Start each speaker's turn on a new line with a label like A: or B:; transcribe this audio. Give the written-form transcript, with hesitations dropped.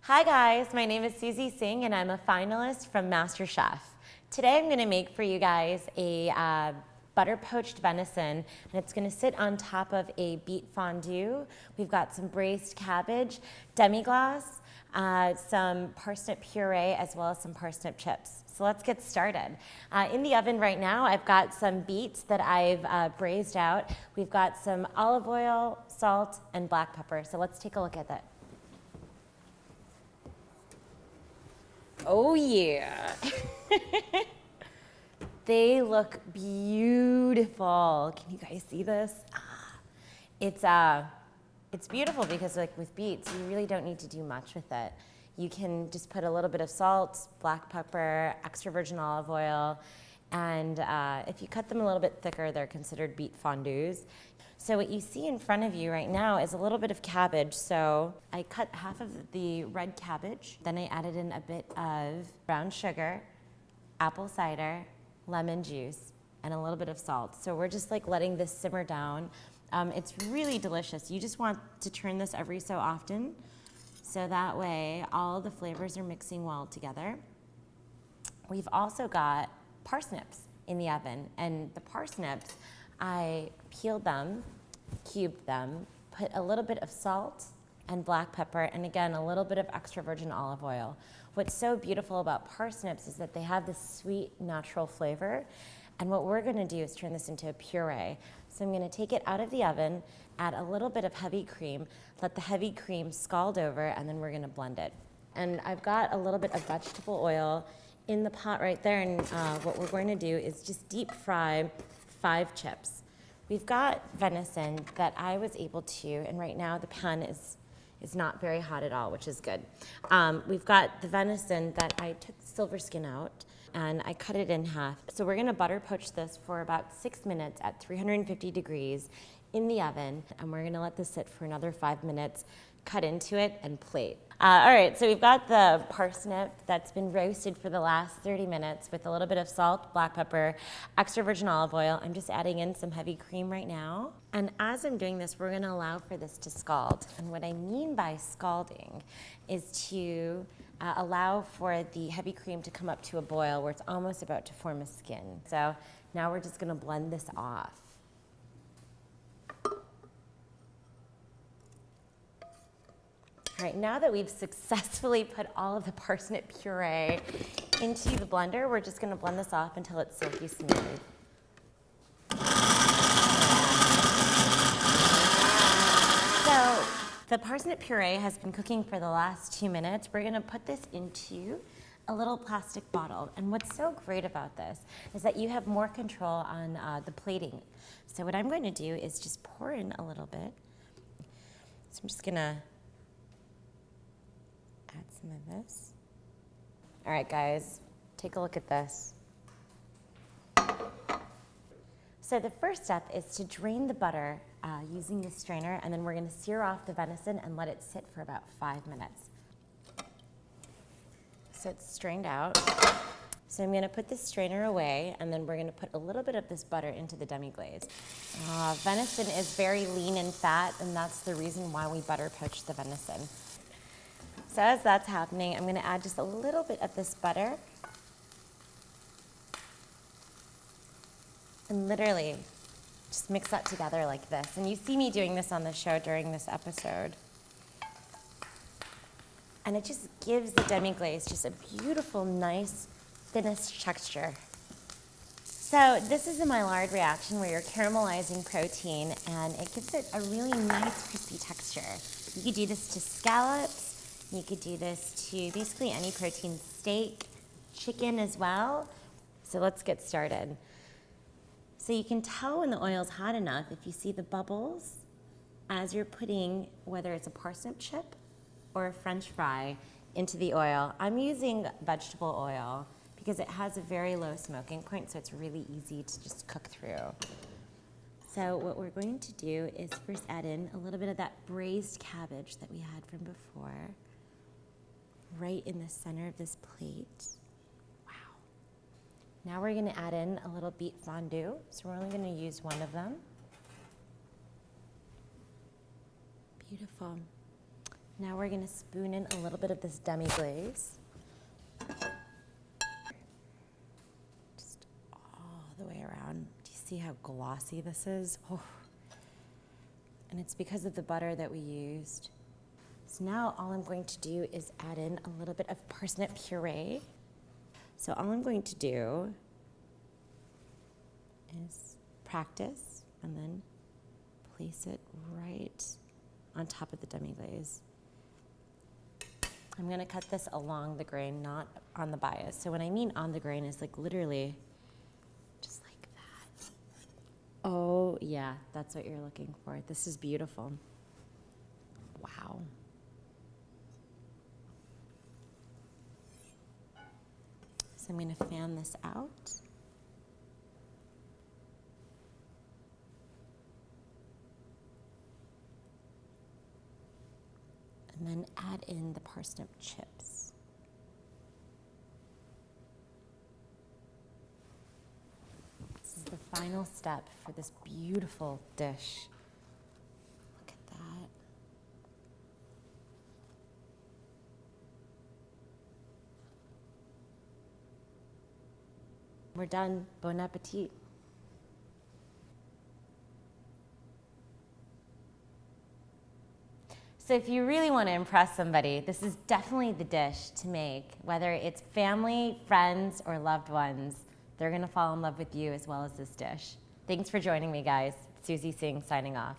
A: Hi guys, my name is Suzy Singh and I'm a finalist from MasterChef. Today I'm going to make for you guys a butter poached venison, and it's going to sit on top of a beet fondue. We've got some braised cabbage, demi-glace, some parsnip puree, as well as some parsnip chips. So let's get started. In the oven right now, I've got some beets that I've braised out. We've got some olive oil, salt, and black pepper. So let's take a look at that. Oh yeah. They look beautiful. Can you guys see this? It's beautiful because like with beets, you really don't need to do much with it. You can just put a little bit of salt, black pepper, extra virgin olive oil, and if you cut them a little bit thicker, they're considered beet fondues. So what you see in front of you right now is a little bit of cabbage. So I cut half of the red cabbage, then I added in a bit of brown sugar, apple cider, lemon juice, and a little bit of salt. So we're just like letting this simmer down. It's really delicious. You just want to turn this every so often, so that way all the flavors are mixing well together. We've also got parsnips in the oven, and the parsnips, I peeled them, cubed them, put a little bit of salt and black pepper, and again, a little bit of extra virgin olive oil. What's so beautiful about parsnips is that they have this sweet, natural flavor. And what we're gonna do is turn this into a puree. So I'm gonna take it out of the oven, add a little bit of heavy cream, let the heavy cream scald over, and then we're gonna blend it. And I've got a little bit of vegetable oil in the pot right there, and what we're going to do is just deep fry 5 chips. We've got venison that I was able to, and right now the pan is not very hot at all, which is good. We've got the venison that I took the silver skin out and I cut it in half. So we're gonna butter poach this for about 6 minutes at 350 degrees in the oven, and we're gonna let this sit for another 5 minutes, cut into it, and plate. All right, so we've got the parsnip that's been roasted for the last 30 minutes with a little bit of salt, black pepper, extra virgin olive oil. I'm just adding in some heavy cream right now. And as I'm doing this, we're gonna allow for this to scald. And what I mean by scalding is to allow for the heavy cream to come up to a boil where it's almost about to form a skin. So now we're just gonna blend this off. All right, now that we've successfully put all of the parsnip puree into the blender, we're just gonna blend this off until it's silky smooth. So the parsnip puree has been cooking for the last 2 minutes. We're gonna put this into a little plastic bottle. And what's so great about this is that you have more control on the plating. So what I'm going to do is just pour in a little bit. So I'm just gonna add some of this. All right, guys, take a look at this. So the first step is to drain the butter using the strainer, and then we're gonna sear off the venison and let it sit for about 5 minutes. So it's strained out. So I'm gonna put this strainer away, and then we're gonna put a little bit of this butter into the demi-glaze. Venison is very lean in fat, and that's the reason why we butter poach the venison. So as that's happening, I'm gonna add just a little bit of this butter. And literally, just mix that together like this. And you see me doing this on the show during this episode. And it just gives the demi-glaze just a beautiful, nice, thinnest texture. So this is a Maillard reaction where you're caramelizing protein, and it gives it a really nice, crispy texture. You could do this to scallops. You could do this to basically any protein, steak, chicken as well. So let's get started. So you can tell when the oil's hot enough if you see the bubbles as you're putting, whether it's a parsnip chip or a French fry, into the oil. I'm using vegetable oil because it has a very low smoking point, so it's really easy to just cook through. So what we're going to do is first add in a little bit of that braised cabbage that we had from before, right in the center of this plate. Wow. Now we're gonna add in a little beet fondue. So we're only gonna use one of them. Beautiful. Now we're gonna spoon in a little bit of this demi-glaze. Just all the way around. Do you see how glossy this is? Oh. And it's because of the butter that we used. So now all I'm going to do is add in a little bit of parsnip puree. So all I'm going to do is practice and then place it right on top of the demi-glaze. I'm gonna cut this along the grain, not on the bias. So when I mean on the grain, is like literally just like that. Oh yeah, that's what you're looking for. This is beautiful. Wow. So I'm gonna fan this out. And then add in the parsnip chips. This is the final step for this beautiful dish. Look at that. We're done. Bon appetit. So if you really want to impress somebody, this is definitely the dish to make. Whether it's family, friends, or loved ones, they're going to fall in love with you as well as this dish. Thanks for joining me, guys. Suzy Singh signing off.